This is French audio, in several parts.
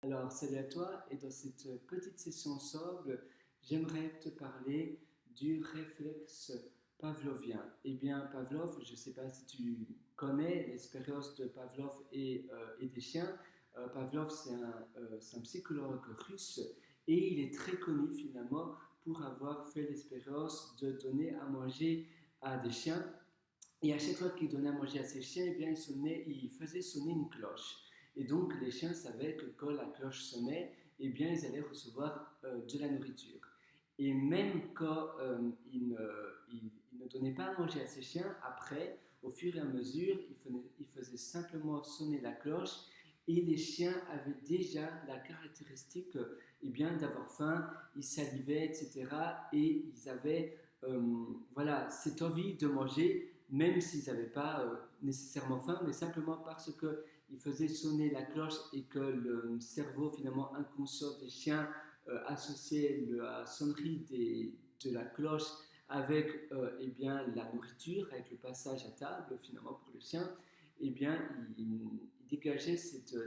Alors, salut à toi, et dans cette petite session ensemble, j'aimerais te parler du réflexe pavlovien. Eh bien, Pavlov, je ne sais pas si tu connais l'expérience de Pavlov et des chiens. Pavlov, c'est un psychologue russe et il est très connu finalement pour avoir fait l'expérience de donner à manger à des chiens. Et à chaque fois qu'il donnait à manger à ses chiens, eh bien, il faisait sonner une cloche. Et donc, les chiens savaient que quand la cloche sonnait, eh bien, ils allaient recevoir de la nourriture. Et même quand il ne donnait pas à manger à ses chiens, après, au fur et à mesure, il faisait simplement sonner la cloche et les chiens avaient déjà la caractéristique eh bien, d'avoir faim, ils salivaient, etc. Et ils avaient voilà, cette envie de manger, même s'ils n'avaient pas nécessairement faim, mais simplement parce qu'ils faisaient sonner la cloche et que le cerveau finalement inconscient des chiens associait la sonnerie de la cloche avec eh bien, la nourriture, avec le passage à table finalement pour le chien, eh bien, il dégageait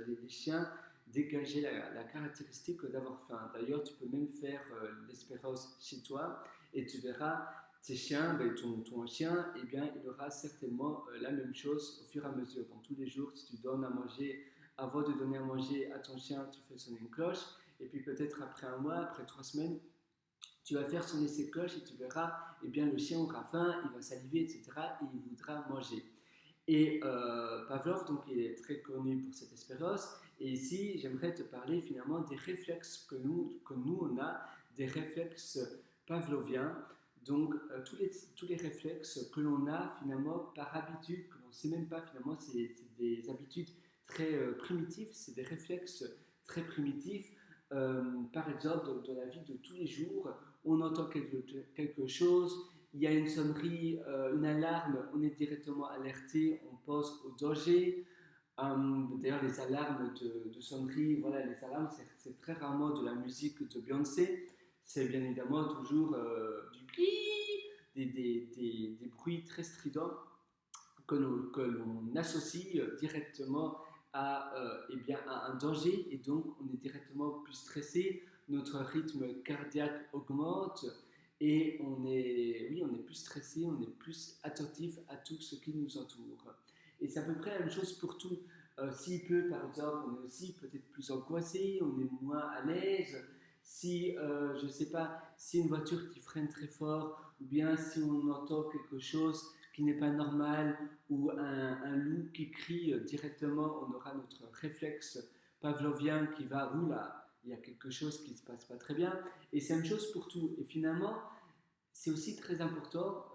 les chiens dégageaient la caractéristique d'avoir faim. D'ailleurs, tu peux même faire l'expérience chez toi et tu verras tes chiens, ben, ton chien, eh bien, il aura certainement la même chose au fur et à mesure. Donc, tous les jours, si tu donnes à manger, avant de donner à manger à ton chien, tu fais sonner une cloche. Et puis peut-être après un mois, après 3 semaines, tu vas faire sonner ces cloches et tu verras, eh bien, le chien aura faim, il va saliver, etc. Et il voudra manger. Et Pavlov, donc, il est très connu pour cette expérience. Et ici, j'aimerais te parler finalement des réflexes que nous on a, des réflexes pavloviens. Donc, tous les réflexes que l'on a finalement par habitude, que l'on ne sait même pas finalement, c'est des habitudes très primitives, c'est des réflexes très primitifs. Par exemple, dans la vie de tous les jours, on entend quelque chose, il y a une sonnerie, une alarme, on est directement alerté, on pense au danger. D'ailleurs, les alarmes de sonnerie, voilà, les alarmes, c'est très rarement de la musique de Beyoncé. C'est bien évidemment toujours du pli, des bruits très stridents que l'on associe directement eh bien, à un danger et donc on est directement plus stressé, notre rythme cardiaque augmente et oui, on est plus stressé, on est plus attentif à tout ce qui nous entoure. Et c'est à peu près la même chose pour tout. S'il pleut, par exemple, on est aussi peut-être plus angoissé, on est moins à l'aise. Si, je ne sais pas, si une voiture qui freine très fort, ou bien si on entend quelque chose qui n'est pas normal, ou un loup qui crie directement, on aura notre réflexe pavlovien qui va, oula, il y a quelque chose qui ne se passe pas très bien. Et c'est la même chose pour tout. Et finalement, c'est aussi très important,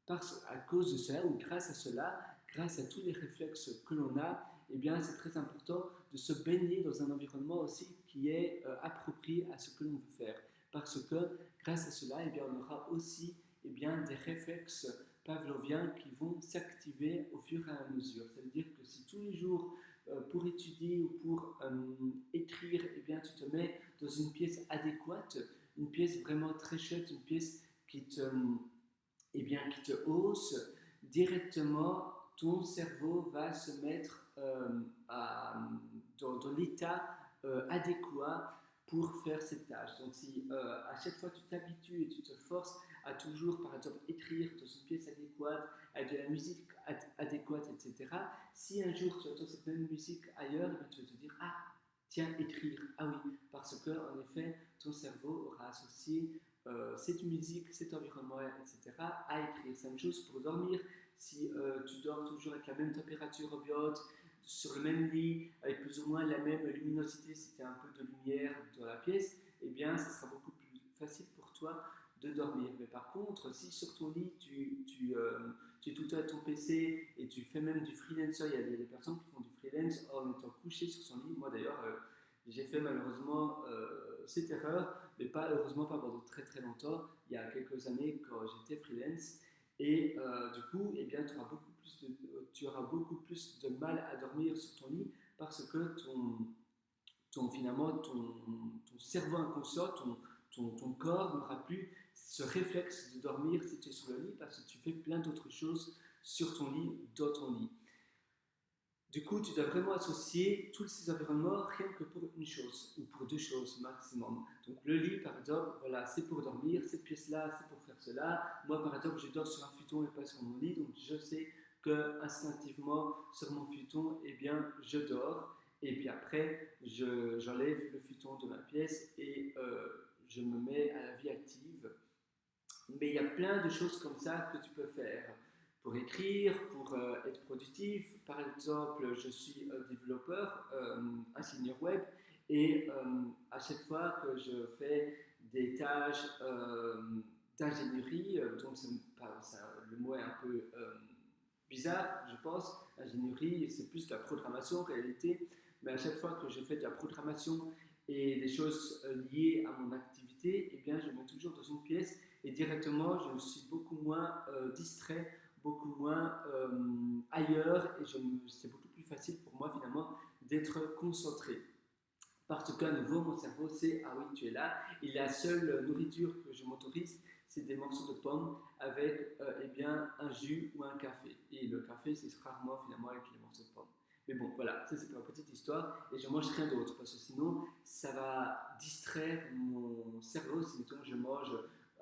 à cause de cela, ou grâce à cela, grâce à tous les réflexes que l'on a, eh bien, c'est très important de se baigner dans un environnement aussi qui est approprié à ce que l'on veut faire. Parce que grâce à cela, eh bien, on aura aussi eh bien, des réflexes pavloviens qui vont s'activer au fur et à mesure. Ça veut dire que si tous les jours, pour étudier ou pour écrire, eh bien, tu te mets dans une pièce adéquate, une pièce vraiment très chouette, une pièce qui te, qui te hausse, directement, ton cerveau va se mettre dans l'état adéquat pour faire cette tâche. Donc si à chaque fois tu t'habitues et tu te forces à toujours, par exemple, écrire dans une pièce adéquate, avec de la musique adéquate, etc., si un jour tu entends cette même musique ailleurs, eh tu vas te dire, ah, tiens, écrire, ah oui, parce que en effet, ton cerveau aura associé cette musique, cet environnement, etc., à écrire. C'est la même chose pour dormir. Si tu dors toujours avec la même température ambiante, sur le même lit, avec plus ou moins la même luminosité, si tu as un peu de lumière dans la pièce, eh bien, ça sera beaucoup plus facile pour toi de dormir. Mais par contre, si sur ton lit, tu es tout à ton PC et tu fais même du freelance, il y a des personnes qui font du freelance en étant couché sur son lit. Moi d'ailleurs, j'ai fait malheureusement cette erreur, mais pas heureusement pas pendant très très longtemps, il y a quelques années quand j'étais freelance. Et du coup, eh bien, tu auras beaucoup plus de mal à dormir sur ton lit parce que finalement, ton cerveau inconscient, ton corps n'aura plus ce réflexe de dormir si tu es sur le lit parce que tu fais plein d'autres choses sur ton lit, dans ton lit. Du coup, tu dois vraiment associer tous ces environnements rien que pour une chose ou pour deux choses maximum. Donc le lit, par exemple, voilà, c'est pour dormir, cette pièce-là, c'est pour faire cela. Moi, par exemple, je dors sur un futon et pas sur mon lit, donc je sais que instinctivement sur mon futon, eh bien, je dors. Et puis après, j'enlève le futon de ma pièce et je me mets à la vie active. Mais il y a plein de choses comme ça que tu peux faire pour écrire, pour être productif. Par exemple, je suis développeur, ingénieur web, et à chaque fois que je fais des tâches d'ingénierie, donc le mot est un peu bizarre, je pense. Ingénierie, c'est plus de la programmation en réalité, mais à chaque fois que je fais de la programmation et des choses liées à mon activité, eh bien, je me mets toujours dans une pièce et directement, je suis beaucoup moins distrait, beaucoup moins ailleurs et c'est beaucoup plus facile pour moi finalement d'être concentré. Parce qu'à nouveau, mon cerveau sait, ah oui, tu es là, et la seule nourriture que je m'autorise, c'est des morceaux de pommes avec eh bien, un jus ou un café. Et le café, c'est rarement finalement avec les morceaux de pommes. Mais bon, voilà, ça c'est ma petite histoire, et je mange rien d'autre, parce que sinon, ça va distraire mon cerveau. Si mettons, je mange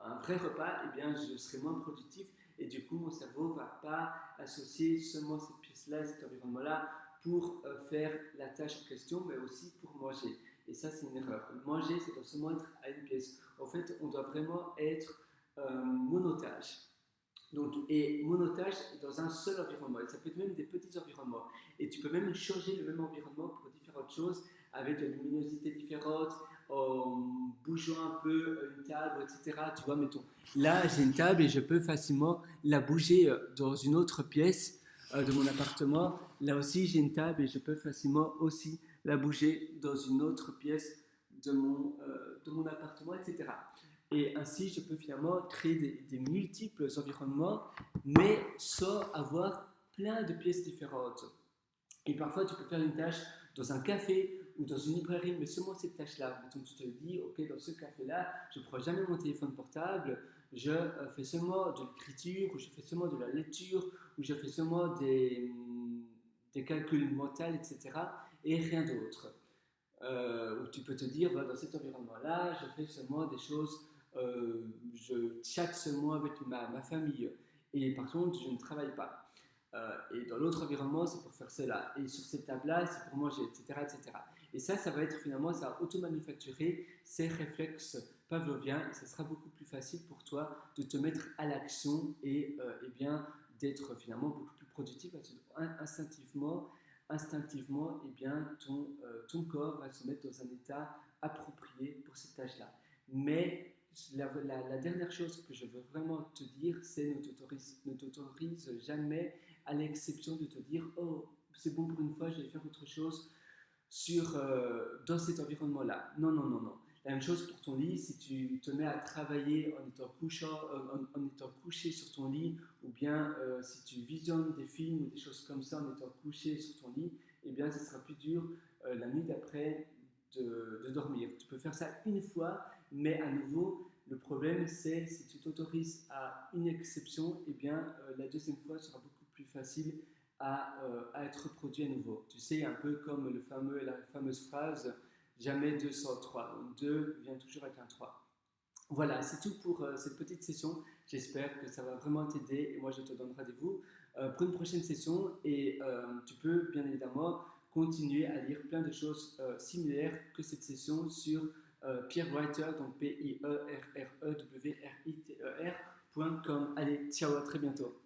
un vrai repas, eh bien, je serai moins productif, et du coup, mon cerveau ne va pas associer seulement cette pièce-là, cet environnement-là, pour faire la tâche en question, mais aussi pour manger. Et ça, c'est une erreur. Manger, ça doit seulement être à une pièce. En fait, on doit vraiment être monotage. Donc, et monotage dans un seul environnement. Et ça peut être même des petits environnements. Et tu peux même changer le même environnement pour différentes choses, avec de luminosité différente, en bougeant un peu une table, etc. Tu vois, mettons, là, j'ai une table et je peux facilement la bouger dans une autre pièce de mon appartement. Là aussi, j'ai une table et je peux facilement aussi la bouger dans une autre pièce de mon appartement, etc. Et ainsi, je peux finalement créer des multiples environnements, mais sans avoir plein de pièces différentes. Et parfois, tu peux faire une tâche dans un café ou dans une librairie, mais seulement cette tâche-là. Donc, tu te dis, OK, dans ce café-là, je ne prends jamais mon téléphone portable, je fais seulement de l'écriture, ou je fais seulement de la lecture, ou je fais seulement des calculs mentaux, etc., et rien d'autre. Où tu peux te dire, voilà, dans cet environnement-là, je fais seulement des choses, je chatte seulement avec ma famille, et par contre, je ne travaille pas. Et dans l'autre environnement, c'est pour faire cela. Et sur cette table-là, c'est pour manger, etc., etc. Et ça va être finalement, ça va auto-manufacturer ces réflexes pavloviens et ça sera beaucoup plus facile pour toi de te mettre à l'action et bien d'être finalement beaucoup plus productif parce que instinctivement eh bien, ton corps va se mettre dans un état approprié pour cette tâche-là. Mais la dernière chose que je veux vraiment te dire, c'est ne t'autorise jamais à l'exception de te dire oh c'est bon pour une fois je vais faire autre chose dans cet environnement là. Non, non, non, non, la même chose pour ton lit. Si tu te mets à travailler en étant couché sur ton lit ou bien si tu visionnes des films ou des choses comme ça en étant couché sur ton lit, eh bien ce sera plus dur la nuit d'après de dormir. Tu peux faire ça une fois, mais à nouveau le problème, c'est si tu t'autorises à une exception, eh bien, la deuxième fois sera beaucoup plus facile à être reproduit à nouveau. Tu sais, un peu comme la fameuse phrase jamais 2 sans 3. Donc 2 vient toujours avec un 3. Voilà, c'est tout pour cette petite session. J'espère que ça va vraiment t'aider et moi je te donne rendez-vous pour une prochaine session et tu peux bien évidemment continuer à lire plein de choses similaires que cette session sur Pierre Writer, donc Pierrewriter.com. Allez, ciao, à très bientôt.